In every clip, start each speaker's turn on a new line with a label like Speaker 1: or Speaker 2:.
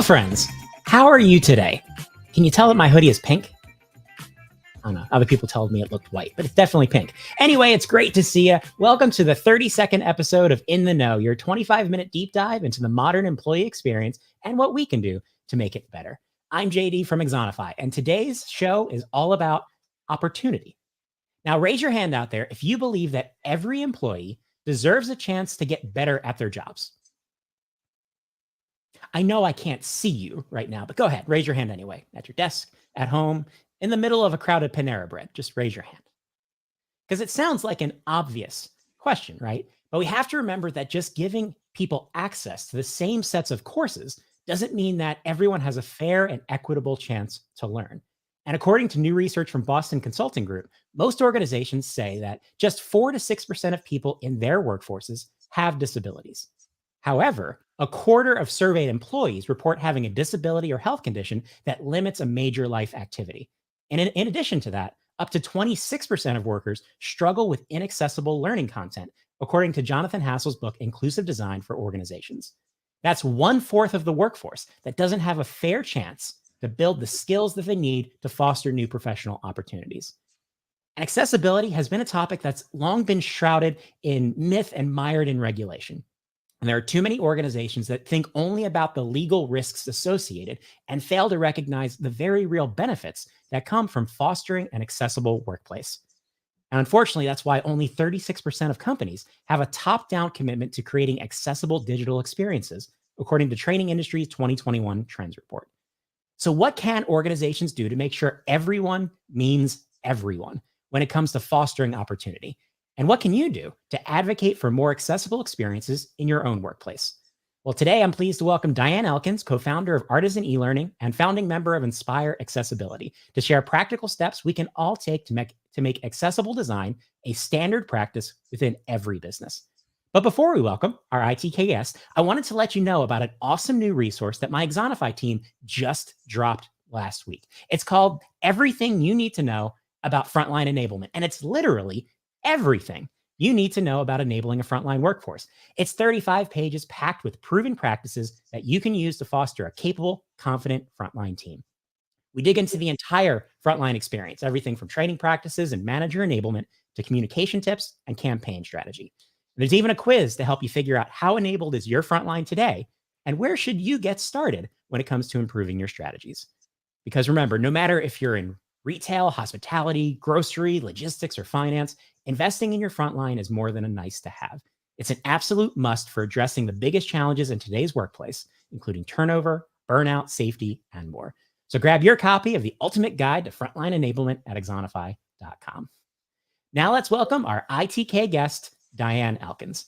Speaker 1: friends. How are you today? Can you tell that my hoodie is pink? I don't know. Other people told me it looked white, but it's definitely pink. Anyway, it's great to see you. Welcome to the 32nd episode of In the Know, your 25-minute deep dive into the modern employee experience and what we can do to make it better. I'm JD from Exonify, and today's show is all about opportunity. Now, raise your hand out there if you believe that every employee deserves a chance to get better at their jobs. I know I can't see you right now, but go ahead, raise your hand anyway. At your desk, at home, in the middle of a crowded Panera Bread, just raise your hand. Because it sounds like an obvious question, right? But we have to remember that just giving people access to the same sets of courses doesn't mean that everyone has a fair and equitable chance to learn. And according to new research from Boston Consulting Group, most organizations say that just 4 to 6% of people in their workforces have disabilities. However, a quarter of surveyed employees report having a disability or health condition that limits a major life activity. And in addition to that, up to 26% of workers struggle with inaccessible learning content, according to Jonathan Hassel's book, Inclusive Design for Organizations. That's 1/4 of the workforce that doesn't have a fair chance to build the skills that they need to foster new professional opportunities. And accessibility has been a topic that's long been shrouded in myth and mired in regulation. And there are too many organizations that think only about the legal risks associated and fail to recognize the very real benefits that come from fostering an accessible workplace. And unfortunately, that's why only 36% of companies have a top-down commitment to creating accessible digital experiences, according to Training Industry's 2021 Trends Report. So what can organizations do to make sure everyone means everyone when it comes to fostering opportunity? And what can you do to advocate for more accessible experiences in your own workplace? Well, today I'm pleased to welcome Diane Elkins, co-founder of Artisan E-Learning and founding member of Inspire Accessibility, to share practical steps we can all take to make accessible design a standard practice within every business. But before we welcome our ITK guest, I wanted to let you know about an awesome new resource that my Exonify team just dropped last week. It's called Everything You Need to Know About Frontline Enablement, and it's literally everything you need to know about enabling a frontline workforce. It's 35 pages packed with proven practices that you can use to foster a capable, confident frontline team. We dig into the entire frontline experience, everything from training practices and manager enablement to communication tips and campaign strategy. And there's even a quiz to help you figure out how enabled is your frontline today and where should you get started when it comes to improving your strategies. Because remember, no matter if you're in retail, hospitality, grocery, logistics, or finance, investing in your frontline is more than a nice to have. It's an absolute must for addressing the biggest challenges in today's workplace, including turnover, burnout, safety, and more. So grab your copy of the ultimate guide to frontline enablement at exonify.com. Now let's welcome our ITK guest, Diane Elkins.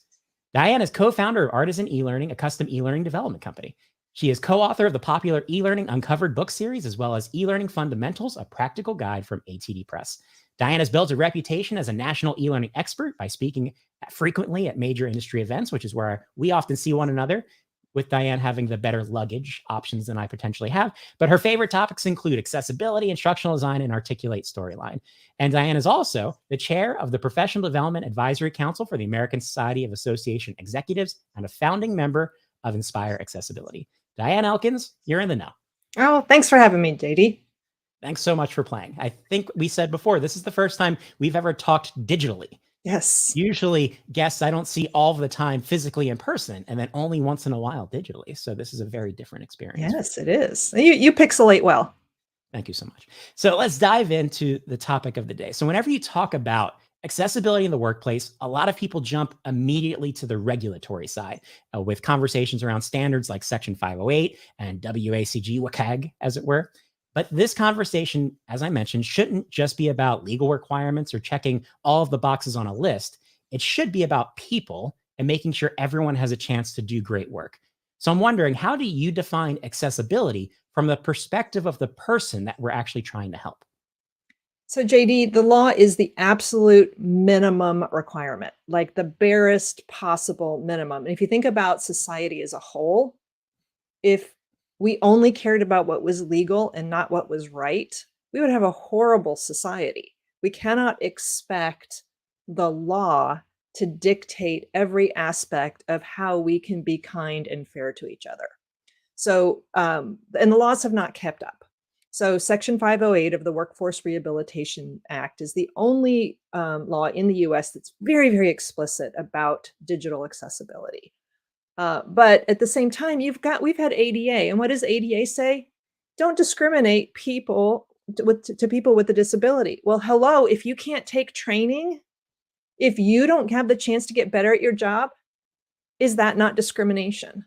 Speaker 1: Diane is co-founder of Artisan E-Learning, a custom e-learning development company. She is co-author of the popular E-Learning Uncovered book series, as well as E-Learning Fundamentals, a practical guide from ATD Press. Diane has built a reputation as a national e-learning expert by speaking frequently at major industry events, which is where we often see one another, with Diane having the better luggage options than I potentially have. But her favorite topics include accessibility, instructional design, and articulate storyline. And Diane is also the chair of the Professional Development Advisory Council for the American Society of Association Executives and a founding member of Inspire Accessibility. Diane Elkins, you're in the know.
Speaker 2: Oh, thanks for having me, JD.
Speaker 1: Thanks so much for playing. I think we said before, this is the first time we've ever talked digitally.
Speaker 2: Yes.
Speaker 1: Usually guests I don't see all the time physically in person, and then only once in a while digitally. So this is a very different experience.
Speaker 2: Yes, it is. You pixelate well.
Speaker 1: Thank you so much. So let's dive into the topic of the day. So whenever you talk about accessibility in the workplace, a lot of people jump immediately to the regulatory side with conversations around standards like Section 508 and WACG, WCAG, as it were. But this conversation, as I mentioned, shouldn't just be about legal requirements or checking all of the boxes on a list. It should be about people and making sure everyone has a chance to do great work. So I'm wondering, how do you define accessibility from the perspective of the person that we're actually trying to help?
Speaker 2: So, JD, the law is the absolute minimum requirement, like the barest possible minimum. And if you think about society as a whole, if we only cared about what was legal and not what was right, we would have a horrible society. We cannot expect the law to dictate every aspect of how we can be kind and fair to each other. So, and the laws have not kept up. So Section 508 of the Workforce Rehabilitation Act is the only law in the US that's very, very explicit about digital accessibility. But at the same time, we've had ADA, and what does ADA say? Don't discriminate to people with a disability. Well, hello, if you can't take training, if you don't have the chance to get better at your job, is that not discrimination?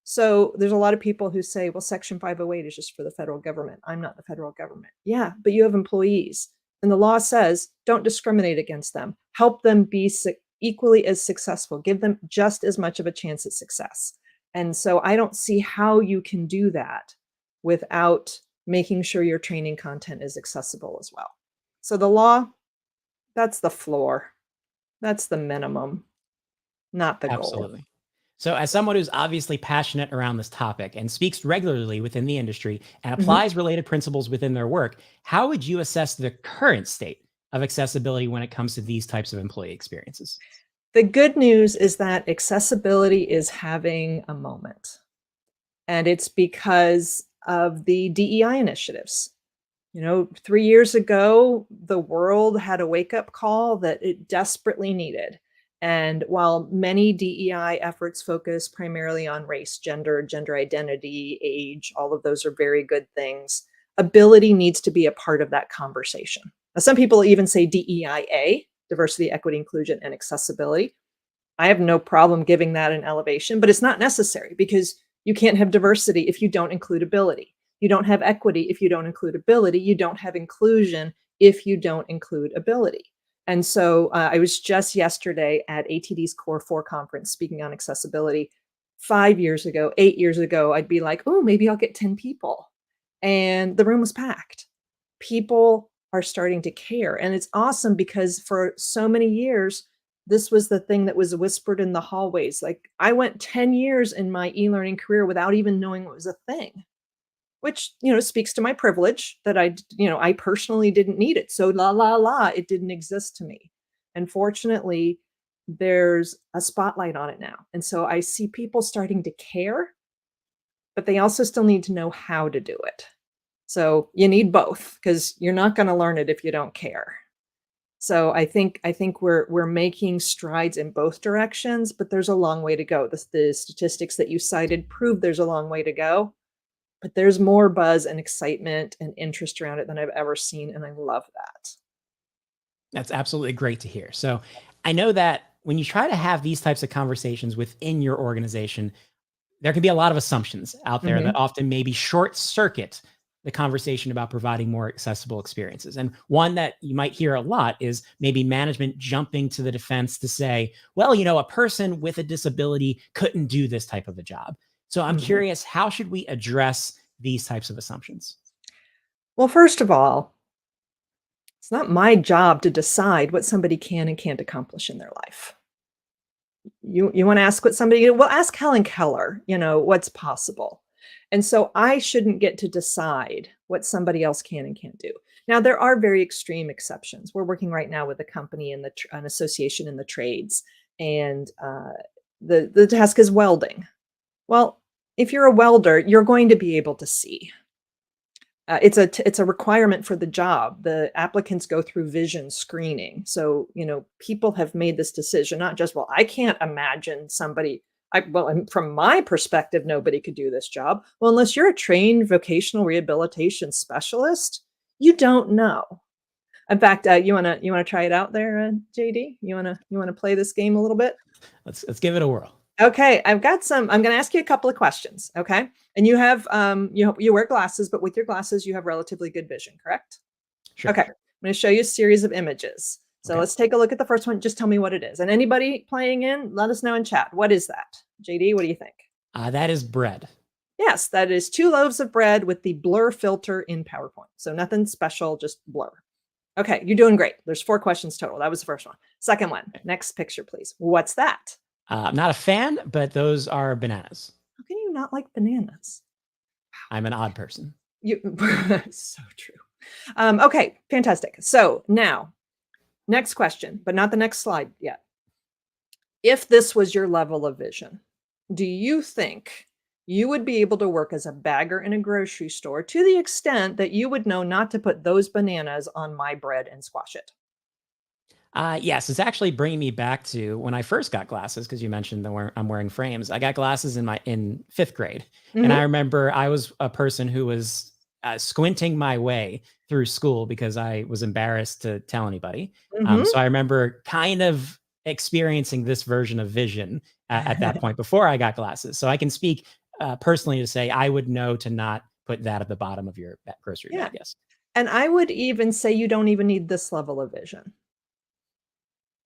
Speaker 2: So there's a lot of people who say, well, Section 508 is just for the federal government. I'm not the federal government. Yeah, but you have employees. And the law says don't discriminate against them. Help them be equally as successful. Give them just as much of a chance at success. And so I don't see how you can do that without making sure your training content is accessible as well. So the law, that's the floor. That's the minimum, not the goal.
Speaker 1: Absolutely. So as someone who's obviously passionate around this topic and speaks regularly within the industry and applies related principles within their work, how would you assess the current state of accessibility when it comes to these types of employee experiences?
Speaker 2: The good news is that accessibility is having a moment, and it's because of the DEI initiatives. 3 years ago, the world had a wake-up call that it desperately needed. And while many DEI efforts focus primarily on race, gender identity, age, all of those are very good things, ability needs to be a part of that conversation. Now, some people even say DEIA, diversity, equity, inclusion, and accessibility. I have no problem giving that an elevation, but it's not necessary because you can't have diversity if you don't include ability. You don't have equity if you don't include ability. You don't have inclusion if you don't include ability. And so I was just yesterday at ATD's Core 4 conference speaking on accessibility. 5 years ago, 8 years ago, I'd be like, oh, maybe I'll get 10 people. And the room was packed. People are starting to care. And it's awesome because for so many years, this was the thing that was whispered in the hallways. Like I went 10 years in my e-learning career without even knowing it was a thing, which, speaks to my privilege that I personally didn't need it. So it didn't exist to me. And fortunately, there's a spotlight on it now. And so I see people starting to care, but they also still need to know how to do it. So you need both because you're not going to learn it if you don't care. So I think we're making strides in both directions, but there's a long way to go. The statistics that you cited prove there's a long way to go. But there's more buzz and excitement and interest around it than I've ever seen, and I love that.
Speaker 1: That's absolutely great to hear. So I know that when you try to have these types of conversations within your organization, there can be a lot of assumptions out there that often maybe short circuit the conversation about providing more accessible experiences. And one that you might hear a lot is maybe management jumping to the defense to say, well, a person with a disability couldn't do this type of a job. So I'm curious, how should we address these types of assumptions?
Speaker 2: Well, first of all, it's not my job to decide what somebody can and can't accomplish in their life. You want to ask what somebody, well, ask Helen Keller, what's possible. And so I shouldn't get to decide what somebody else can and can't do. Now, there are very extreme exceptions. We're working right now with a company in an association in the trades, and the task is welding. Well, if you're a welder, you're going to be able to see. It's a requirement for the job. The applicants go through vision screening. So, people have made this decision, not just, well, I can't imagine somebody, from my perspective, nobody could do this job. Well, unless you're a trained vocational rehabilitation specialist, you don't know. In fact, you wanna try it out there, JD? You wanna play this game a little bit?
Speaker 1: Let's give it a whirl.
Speaker 2: Okay, I'm going to ask you a couple of questions, okay? And you have, you wear glasses, but with your glasses, you have relatively good vision, correct?
Speaker 1: Sure.
Speaker 2: Okay, I'm going to show you a series of images. So let's take a look at the first one. Just tell me what it is. And anybody playing in, let us know in chat. What is that? JD, what do you think?
Speaker 1: That is bread.
Speaker 2: Yes, that is 2 loaves of bread with the blur filter in PowerPoint. So nothing special, just blur. Okay, you're doing great. There's 4 questions total. That was the first one. Second one, next picture, please. What's that?
Speaker 1: I'm not a fan, but those are bananas.
Speaker 2: How can you not like bananas?
Speaker 1: I'm an odd person.
Speaker 2: So true. Okay, fantastic. So now, next question, but not the next slide yet. If this was your level of vision, do you think You would be able to work as a bagger in a grocery store to the extent that you would know not to put those bananas on my bread and squash it.
Speaker 1: Yes, it's actually bringing me back to when I first got glasses because you mentioned I'm wearing frames. I got glasses in fifth grade, and I
Speaker 2: Mhm,
Speaker 1: remember I was a person who was squinting my way through school because I was embarrassed to tell anybody.
Speaker 2: mhm.
Speaker 1: So I remember kind of experiencing this version of vision at that point before I got glasses. So I can speak personally to say I would know to not put that at the bottom of your grocery
Speaker 2: Yeah,
Speaker 1: bag. Yes.
Speaker 2: and I would even say you don't even need this level of vision.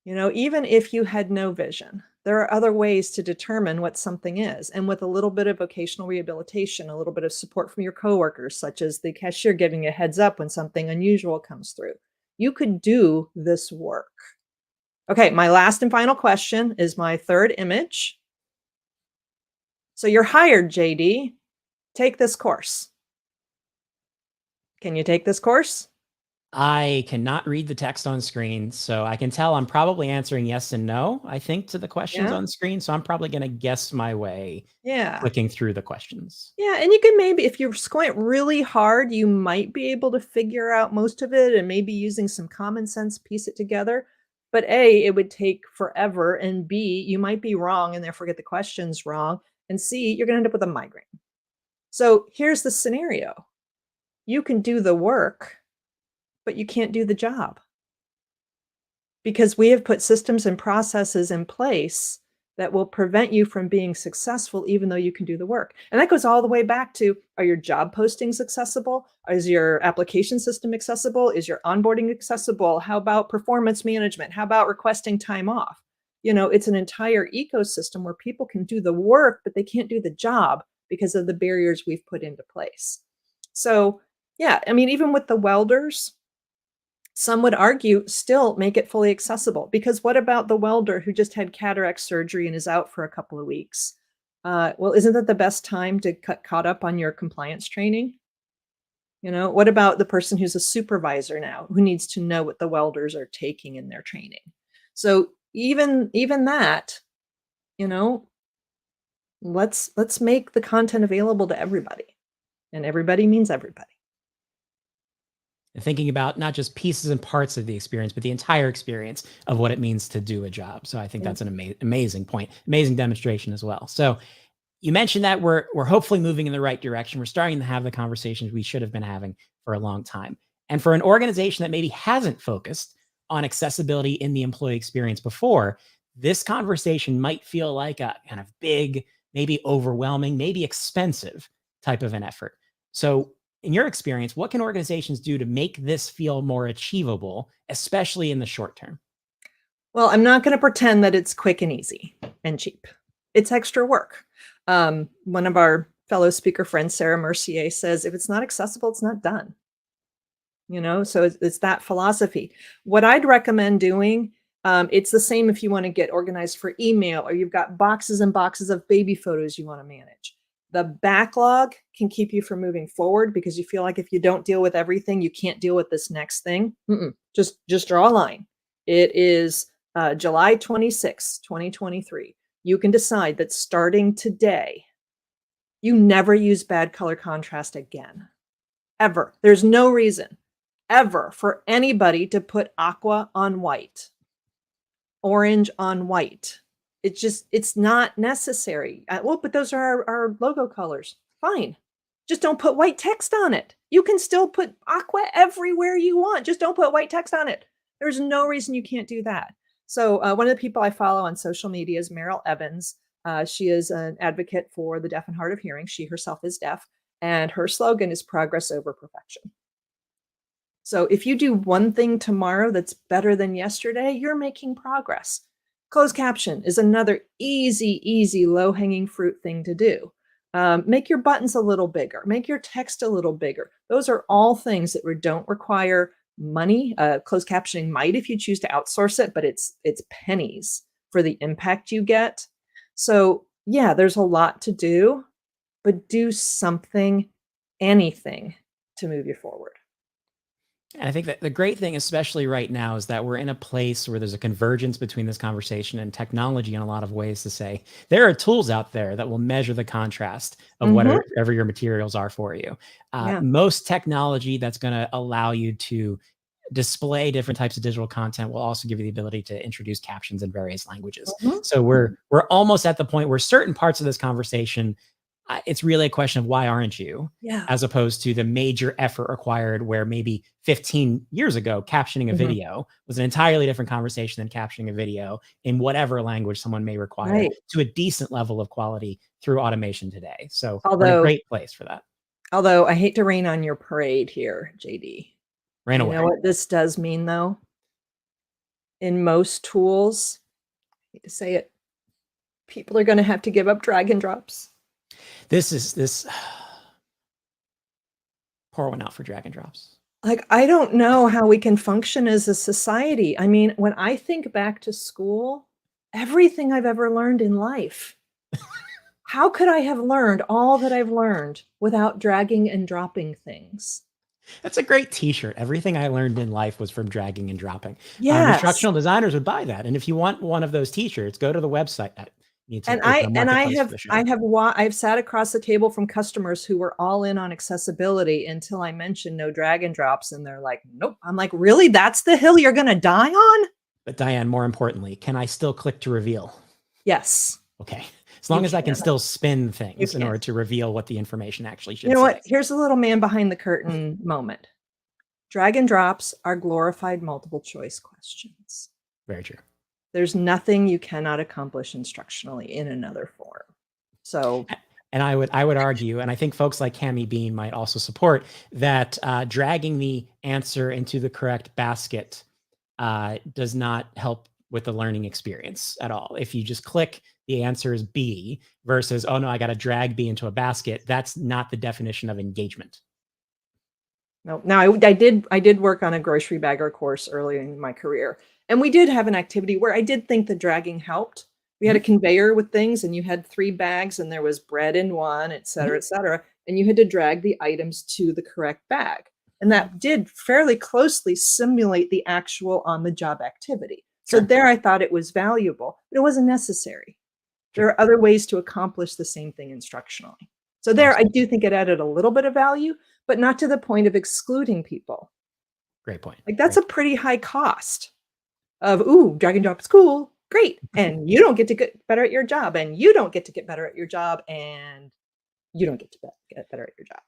Speaker 2: Even if you had no vision, there are other ways to determine what something is. And with a little bit of vocational rehabilitation, a little bit of support from your coworkers, such as the cashier giving you a heads up when something unusual comes through, you could do this work. Okay, my last and final question is my third image. So you're hired, JD. Take this course. Can you take this course?
Speaker 1: I cannot read the text on screen, so I can tell I'm probably answering yes and no, I think, to the questions
Speaker 2: Yeah.
Speaker 1: on screen. So I'm probably going to guess my way
Speaker 2: Yeah.
Speaker 1: clicking through the questions.
Speaker 2: Yeah, and you can maybe if you squint really hard, you might be able to figure out most of it and maybe using some common sense piece it together. But A, it would take forever, and B, you might be wrong and therefore get the questions wrong, and C, you're gonna end up with a migraine. So here's the scenario. You can do the work, but you can't do the job. Because we have put systems and processes in place that will prevent you from being successful even though you can do the work. And that goes all the way back to, are your job postings accessible? Is your application system accessible? Is your onboarding accessible? How about performance management? How about requesting time off? It's an entire ecosystem where people can do the work, but they can't do the job because of the barriers we've put into place. So, yeah, I mean, even with the welders, some would argue still make it fully accessible, because what about the welder who just had cataract surgery and is out for a couple of weeks? Well, isn't that the best time to cut caught up on your compliance training? What about the person who's a supervisor now who needs to know what the welders are taking in their training? So even that, you know, let's make the content available to everybody, and everybody means everybody.
Speaker 1: And thinking about not just pieces and parts of the experience, but the entire experience of what it means to do a job. So I think
Speaker 2: Mm.
Speaker 1: that's an amazing point, amazing demonstration as well. So you mentioned that we're hopefully moving in the right direction. We're starting to have the conversations we should have been having for a long time. And for an organization that maybe hasn't focused on accessibility in the employee experience before, this conversation might feel like a kind of big, maybe overwhelming, maybe expensive type of an effort. So, in your experience, what can organizations do to make this feel more achievable, especially in the short term?
Speaker 2: Well, I'm not gonna pretend that it's quick and easy and cheap. It's extra work. One of our fellow speaker friends, Sarah Mercier, says, "If it's not accessible, it's not done." So it's that philosophy. What I'd recommend doing, it's the same if you wanna get organized for email or you've got boxes and boxes of baby photos you wanna manage. The backlog can keep you from moving forward because you feel like if you don't deal with everything, you can't deal with this next thing. Mm-mm. Just draw a line. It is, July 26th, 2023. You can decide that starting today, you never use bad color contrast again, ever. There's no reason ever for anybody to put aqua on white, orange on white. It's not necessary. Well, but those are our logo colors. Fine. Just don't put white text on it. You can still put aqua everywhere you want. Just don't put white text on it. There's no reason you can't do that. So one of the people I follow on social media is Meryl Evans. She is an advocate for the deaf and hard of hearing. She herself is deaf, and her slogan is progress over perfection. So if you do one thing tomorrow that's better than yesterday, you're making progress. Closed caption is another easy, low hanging fruit thing to do. Make your buttons a little bigger, make your text a little bigger. Those are all things that don't require money. Closed captioning might if you choose to outsource it, but it's pennies for the impact you get. So yeah, there's a lot to do, but do something, anything to move you forward.
Speaker 1: And I think that the great thing, especially right now, is that we're in a place where there's a convergence between this conversation and technology in a lot of ways to say there are tools out there that will measure the contrast of
Speaker 2: Mhm.
Speaker 1: whatever your materials are for you.
Speaker 2: Yeah.
Speaker 1: Most technology that's going to allow you to display different types of digital content will also give you the ability to introduce captions in various languages.
Speaker 2: Mhm.
Speaker 1: So we're almost at the point where certain parts of this conversation, it's really a question of why aren't you,
Speaker 2: Yeah.
Speaker 1: as opposed to the major effort required where maybe 15 years ago captioning a
Speaker 2: Mhm.
Speaker 1: video was an entirely different conversation than captioning a video in whatever language someone may require
Speaker 2: Right.
Speaker 1: to a decent level of quality through automation today. So we're in a
Speaker 2: Although
Speaker 1: great place for that.
Speaker 2: although I hate to rain on your parade here, JD.
Speaker 1: Ran
Speaker 2: You know
Speaker 1: away.
Speaker 2: what this does mean, though? In most tools, I hate to say it, people are gonna have to give up drag and drops.
Speaker 1: This pour one out for drag and drops.
Speaker 2: Like, I don't know how we can function as a society. I mean, when I think back to school, everything I've ever learned in life, how could I have learned all that I've learned without dragging and dropping things?
Speaker 1: That's a great t-shirt. Everything I learned in life was from dragging and dropping.
Speaker 2: Yes.
Speaker 1: Instructional designers would buy that. And if you want one of those t-shirts, go to the website. I need to
Speaker 2: And
Speaker 1: open a
Speaker 2: I
Speaker 1: marketplace for
Speaker 2: have
Speaker 1: the show.
Speaker 2: I've sat across the table from customers who were all in on accessibility until I mentioned no drag and drops, and they're like, "Nope." I'm like, "Really? That's the hill you're gonna die on?"
Speaker 1: But Diane, more importantly, can I still click to reveal?
Speaker 2: Yes,
Speaker 1: Okay. As
Speaker 2: you
Speaker 1: long as I can
Speaker 2: can.
Speaker 1: still spin
Speaker 2: You
Speaker 1: things in
Speaker 2: can.
Speaker 1: order to reveal what the information actually
Speaker 2: You
Speaker 1: should
Speaker 2: know
Speaker 1: say.
Speaker 2: what? Here's a little man behind the curtain moment. Drag and drops are glorified multiple choice questions.
Speaker 1: Very true.
Speaker 2: There's nothing you cannot accomplish instructionally in another form. So,
Speaker 1: And I would argue, and I think folks like Cami Bean might also support that dragging the answer into the correct basket does not help with the learning experience at all. If you just click the answer is B versus, oh no, I got to drag B into a basket, that's not the definition of engagement.
Speaker 2: no. Now I did work on a grocery bagger course early in my career, and we did have an activity where I did think the dragging helped. We had a
Speaker 1: Mhm,
Speaker 2: conveyor with things, and you had 3 bags, and there was bread in one,
Speaker 1: mhm.
Speaker 2: et cetera, and you had to drag the items to the correct bag, and that did fairly closely simulate the actual on-the-job activity. So
Speaker 1: Sure,
Speaker 2: there I thought it was valuable, but it wasn't necessary. There
Speaker 1: sure.
Speaker 2: are other ways to accomplish the same thing instructionally. So there, I
Speaker 1: Awesome.
Speaker 2: do think it added a little bit of value, but not to the point of excluding people.
Speaker 1: Great point.
Speaker 2: Like, that's
Speaker 1: Great
Speaker 2: a
Speaker 1: point.
Speaker 2: pretty high cost of, "Ooh, drag and drop is cool, great, and you don't get to get better at your job, and you don't get to get better at your job, and you don't get to get better at your job."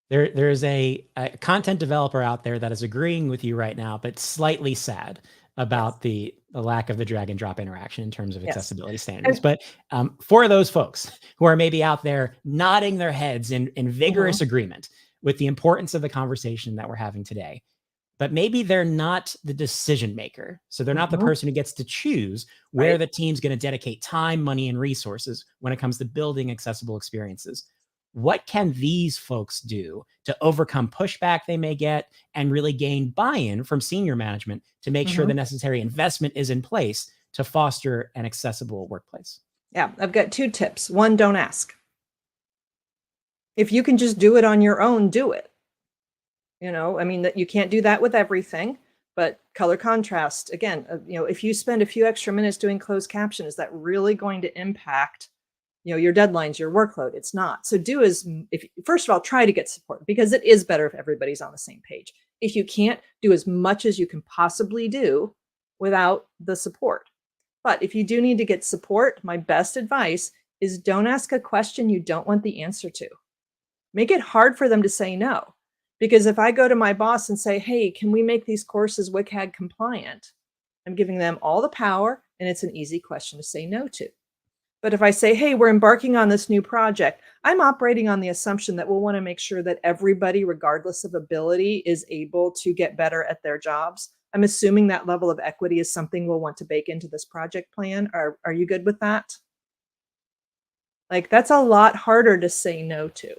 Speaker 1: There's a content developer out there that is agreeing with you right now, but slightly sad
Speaker 2: Yes,
Speaker 1: about the lack of the drag and drop interaction in terms of
Speaker 2: yes.
Speaker 1: accessibility standards.
Speaker 2: And
Speaker 1: But for those folks who are maybe out there nodding their heads in
Speaker 2: mhm,
Speaker 1: vigorous agreement with the importance of the conversation that we're having today, but maybe they're not the decision maker. So they're not the
Speaker 2: mhm,
Speaker 1: person who gets to choose where
Speaker 2: right.
Speaker 1: the team's going to dedicate time, money, and resources when it comes to building accessible experiences. What can these folks do to overcome pushback they may get and really gain buy in from senior management to make sure
Speaker 2: Mhm.
Speaker 1: the necessary investment is in place to foster an accessible workplace?
Speaker 2: Yeah, I've got 2 tips. 1, don't ask. If you can just do it on your own, do it. I mean, that you can't do that with everything, but color contrast, again, if you spend a few extra minutes doing closed caption, is that really going to impact, your deadlines, your workload? It's not. So do as if first of all, try to get support because it is better if everybody's on the same page. If you can't, do as much as you can possibly do without the support. But if you do need to get support, my best advice is don't ask a question you don't want the answer to. Make it hard for them to say no. Because if I go to my boss and say, "Hey, can we make these courses WCAG compliant?" I'm giving them all the power, and it's an easy question to say no to. But if I say, "Hey, we're embarking on this new project," I'm operating on the assumption that we'll want to make sure that everybody, regardless of ability, is able to get better at their jobs. I'm assuming that level of equity is something we'll want to bake into this project plan. Are you good with that? Like, that's a lot harder to say no to.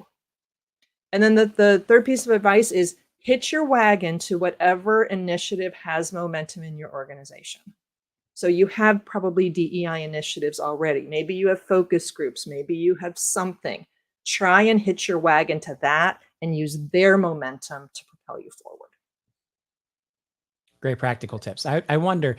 Speaker 2: And then the third piece of advice is hitch your wagon to whatever initiative has momentum in your organization. So you have probably DEI initiatives already. Maybe you have focus groups, maybe you have something. Try and hitch your wagon to that and use their momentum to propel you forward.
Speaker 1: Great practical tips. I wonder,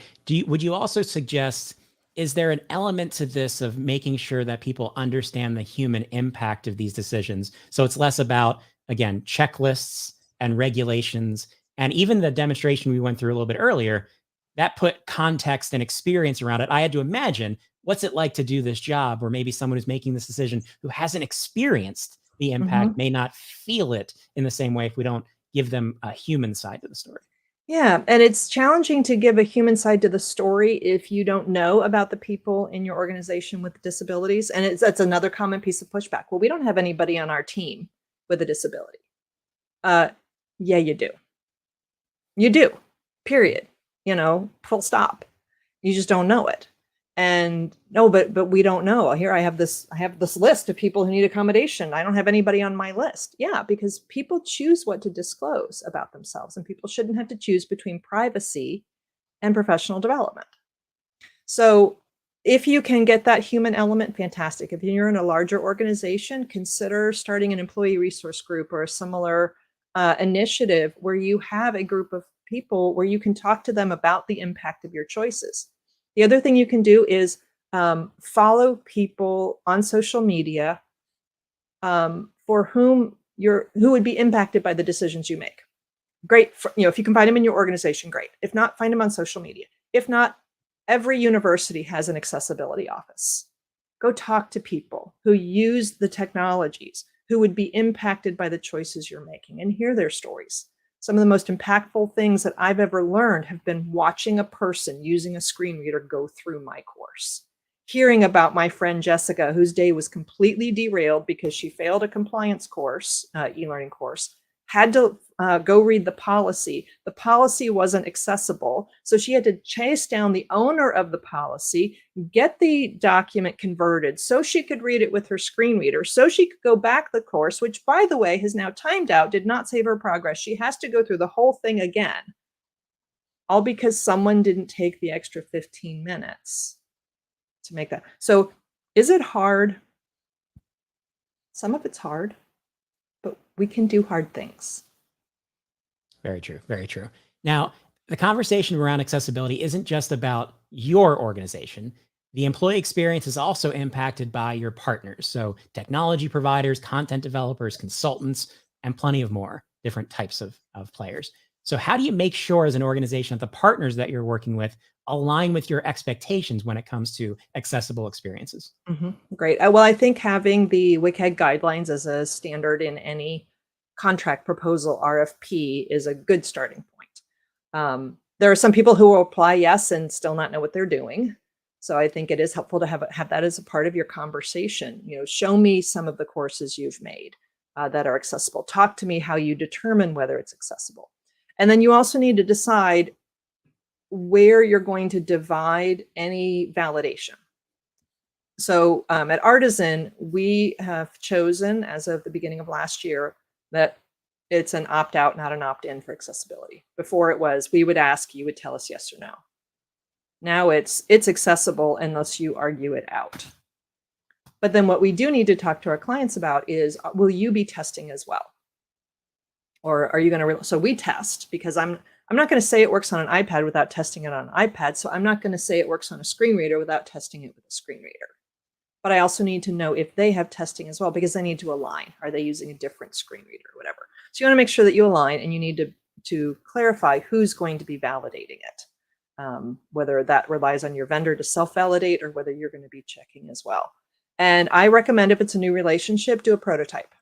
Speaker 1: would you also suggest, is there an element to this of making sure that people understand the human impact of these decisions? So it's less about, again, checklists and regulations, and even the demonstration we went through a little bit earlier, that put context and experience around it. I had to imagine, what's it like to do this job, or maybe someone who's making this decision who hasn't experienced the impact may not feel it in the same way if we don't give them a human side to the story.
Speaker 2: Yeah, and it's challenging to give a human side to the story if you don't know about the people in your organization with disabilities. And that's another common piece of pushback. Well, we don't have anybody on our team with a disability. Yeah, you do. You do. Period. Full stop. You just don't know it. And no, but we don't know. Here I have this list of people who need accommodation. I don't have anybody on my list. Yeah, because people choose what to disclose about themselves, and people shouldn't have to choose between privacy and professional development. So if you can get that human element, fantastic. If you're in a larger organization, consider starting an employee resource group or a similar initiative where you have a group of people where you can talk to them about the impact of your choices. The other thing you can do is follow people on social media for who would be impacted by the decisions you make. Great, if you can find them in your organization, great. If not, find them on social media. If not, every university has an accessibility office. Go talk to people who use the technologies, who would be impacted by the choices you're making, and hear their stories. Some of the most impactful things that I've ever learned have been watching a person using a screen reader go through my course. Hearing about my friend Jessica, whose day was completely derailed because she failed a compliance course, e-learning course, had to go read the policy. The policy wasn't accessible, so she had to chase down the owner of the policy, get the document converted so she could read it with her screen reader, so she could go back the course, which, by the way, has now timed out, did not save her progress. She has to go through the whole thing again, all because someone didn't take the extra 15 minutes to make that. So is it hard? Some of it's hard, but we can do hard things.
Speaker 1: Very true. Very true. Now, the conversation around accessibility isn't just about your organization. The employee experience is also impacted by your partners. So technology providers, content developers, consultants, and plenty of more different types of players. So how do you make sure as an organization that the partners that you're working with align with your expectations when it comes to accessible experiences?
Speaker 2: Great. Well, I think having the WCAG guidelines as a standard in any contract proposal RFP is a good starting point. There are some people who will apply yes and still not know what they're doing. So I think it is helpful to have that as a part of your conversation. Show me some of the courses you've made that are accessible. Talk to me how you determine whether it's accessible. And then you also need to decide where you're going to divide any validation. So at Artisan, we have chosen, as of the beginning of last year, that it's an opt-out, not an opt-in for accessibility. Before it was, we would ask, you would tell us yes or no. Now it's accessible unless you argue it out. But then what we do need to talk to our clients about is, will you be testing as well? Or are you going to, so we test, because I'm not going to say it works on an iPad without testing it on an iPad. So I'm not going to say it works on a screen reader without testing it with a screen reader. But I also need to know if they have testing as well, because they need to align. Are they using a different screen reader or whatever? So you want to make sure that you align, and you need to clarify who's going to be validating it, whether that relies on your vendor to self-validate or whether you're going to be checking as well. And I recommend, if it's a new relationship, do a prototype.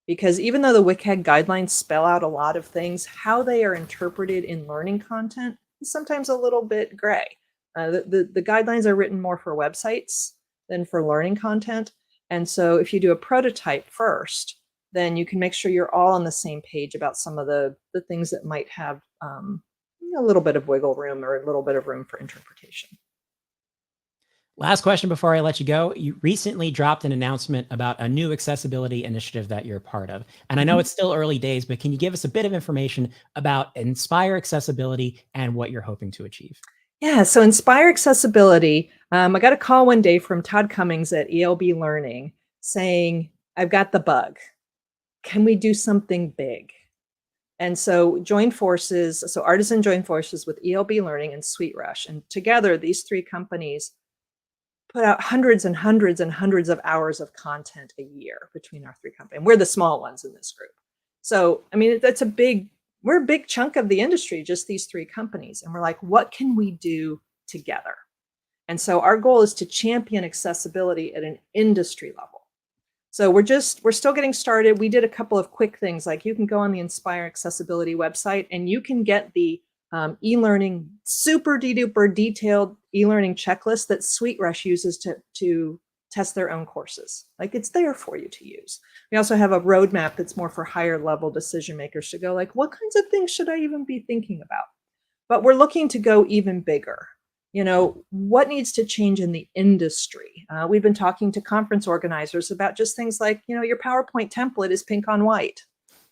Speaker 2: Because even though the WCAG guidelines spell out a lot of things, how they are interpreted in learning content is sometimes a little bit gray. The guidelines are written more for websites than for learning content. And so if you do a prototype first, then you can make sure you're all on the same page about some of the things that might have a little bit of wiggle room or a little bit of room for interpretation.
Speaker 1: Last question before I let you go. You recently dropped an announcement about a new accessibility initiative that you're part of. And I know it's still early days, but can you give us a bit of information about Inspire Accessibility and what you're hoping to achieve?
Speaker 2: Yeah, so Inspire Accessibility, I got a call one day from Todd Cummings at ELB Learning saying, I've got the bug. Can we do something big? And so joined forces, so Artisan joined forces with ELB Learning and SweetRush. And together, these three companies put out hundreds and hundreds and hundreds of hours of content a year between our three companies. And we're the small ones in this group. So, I mean, we're a big chunk of the industry, just these three companies. And we're like, what can we do together? And so our goal is to champion accessibility at an industry level. So we're still getting started. We did a couple of quick things, like you can go on the Inspire Accessibility website and you can get the e-learning super duper detailed e-learning checklist that SweetRush uses to test their own courses. Like, it's there for you to use. We also have a roadmap that's more for higher level decision makers to go, like, what kinds of things should I even be thinking about? But we're looking to go even bigger. You know, what needs to change in the industry? We've been talking to conference organizers about just things like, you know, your PowerPoint template is pink on white.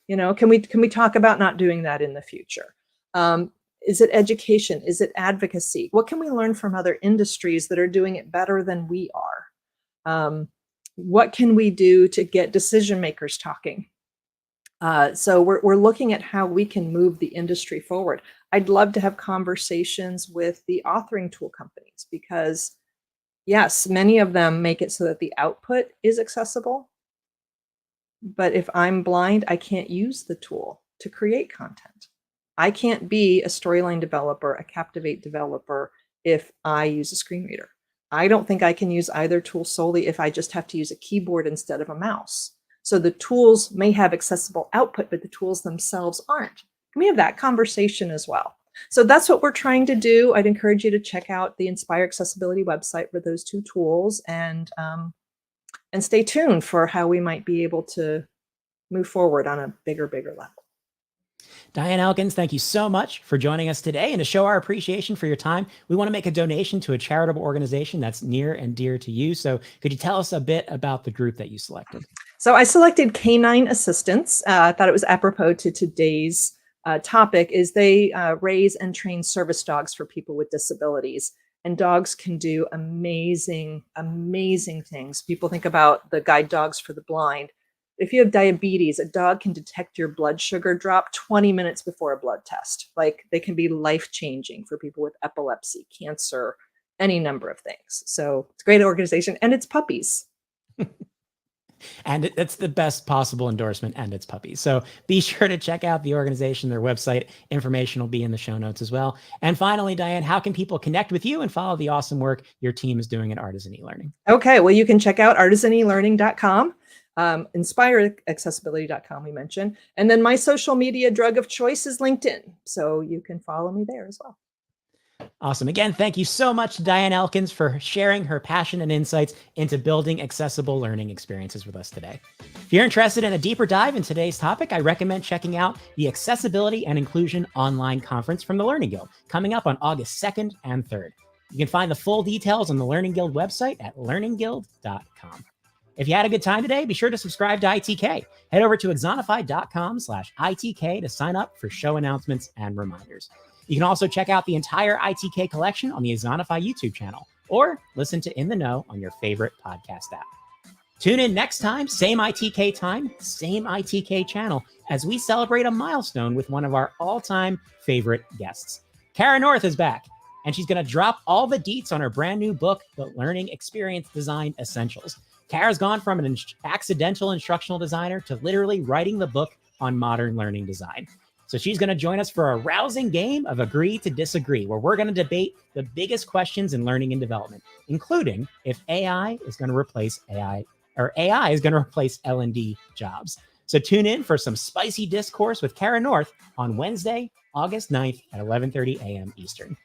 Speaker 2: You know, can we talk about not doing that in the future? Is it education? Is it advocacy? What can we learn from other industries that are doing it better than we are? What can we do to get decision makers talking? So we're looking at how we can move the industry forward. I'd love to have conversations with the authoring tool companies because, yes, many of them make it so that the output is accessible. But if I'm blind, I can't use the tool to create content. I can't be a Storyline developer, a Captivate developer, if I use a screen reader. I don't think I can use either tool solely if I just have to use a keyboard instead of a mouse. So the tools may have accessible output, but the tools themselves aren't. We have that conversation as well. So that's what we're trying to do. I'd encourage you to check out the Inspire Accessibility website for those two tools, and stay tuned for how we might be able to move forward on a bigger level.
Speaker 1: Diane Elkins, thank you so much for joining us today. And to show our appreciation for your time, we want to make a donation to a charitable organization that's near and dear to you. So could you tell us a bit about the group that you selected?
Speaker 2: So I selected Canine Assistance. I thought it was apropos to today's topic. Is they raise and train service dogs for people with disabilities. And dogs can do amazing, amazing things. People think about the guide dogs for the blind. If you have diabetes, a dog can detect your blood sugar drop 20 minutes before a blood test. Like, they can be life-changing for people with epilepsy, cancer, any number of things. So it's a great organization, and it's puppies.
Speaker 1: And it's the best possible endorsement, and it's puppies. So be sure to check out the organization, their website. Information will be in the show notes as well. And finally, Diane, how can people connect with you and follow the awesome work your team is doing at Artisan E-Learning?
Speaker 2: Okay, well, you can check out artisanelearning.com, inspireaccessibility.com we mentioned. And then my social media drug of choice is LinkedIn. So you can follow me there as well.
Speaker 1: Awesome. Again, thank you so much to Diane Elkins for sharing her passion and insights into building accessible learning experiences with us today. If you're interested in a deeper dive in today's topic, I recommend checking out the Accessibility and Inclusion Online Conference from the Learning Guild, coming up on August 2nd and 3rd. You can find the full details on the Learning Guild website at learningguild.com. If you had a good time today, be sure to subscribe to ITK. Head over to exonify.com/ITK to sign up for show announcements and reminders. You can also check out the entire ITK collection on the Exonify YouTube channel, or listen to In the Know on your favorite podcast app. Tune in next time, same ITK time, same ITK channel, as we celebrate a milestone with one of our all-time favorite guests. Kara North is back, and she's going to drop all the deets on her brand new book, The Learning Experience Design Essentials. Kara's gone from an accidental instructional designer to literally writing the book on modern learning design. So she's going to join us for a rousing game of Agree to Disagree, where we're going to debate the biggest questions in learning and development, including if AI is going to replace AI, or AI is going to replace L&D jobs. So tune in for some spicy discourse with Kara North on Wednesday, August 9th at 11:30 a.m. Eastern.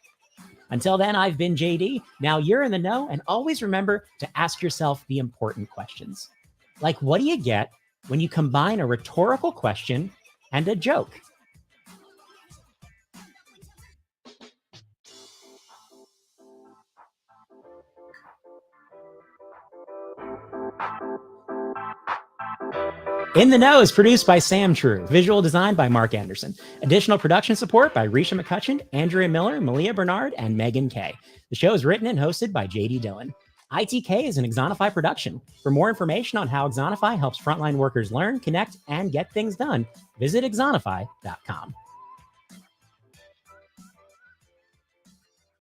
Speaker 1: Until then, I've been JD. Now you're in the know, and always remember to ask yourself the important questions. Like, what do you get when you combine a rhetorical question and a joke? In the Know is produced by Sam True, visual design by Mark Anderson. Additional production support by Risha McCutcheon, Andrea Miller, Malia Bernard, and Megan Kay. The show is written and hosted by JD Dillon. ITK is an Exonify production. For more information on how Exonify helps frontline workers learn, connect, and get things done, visit exonify.com.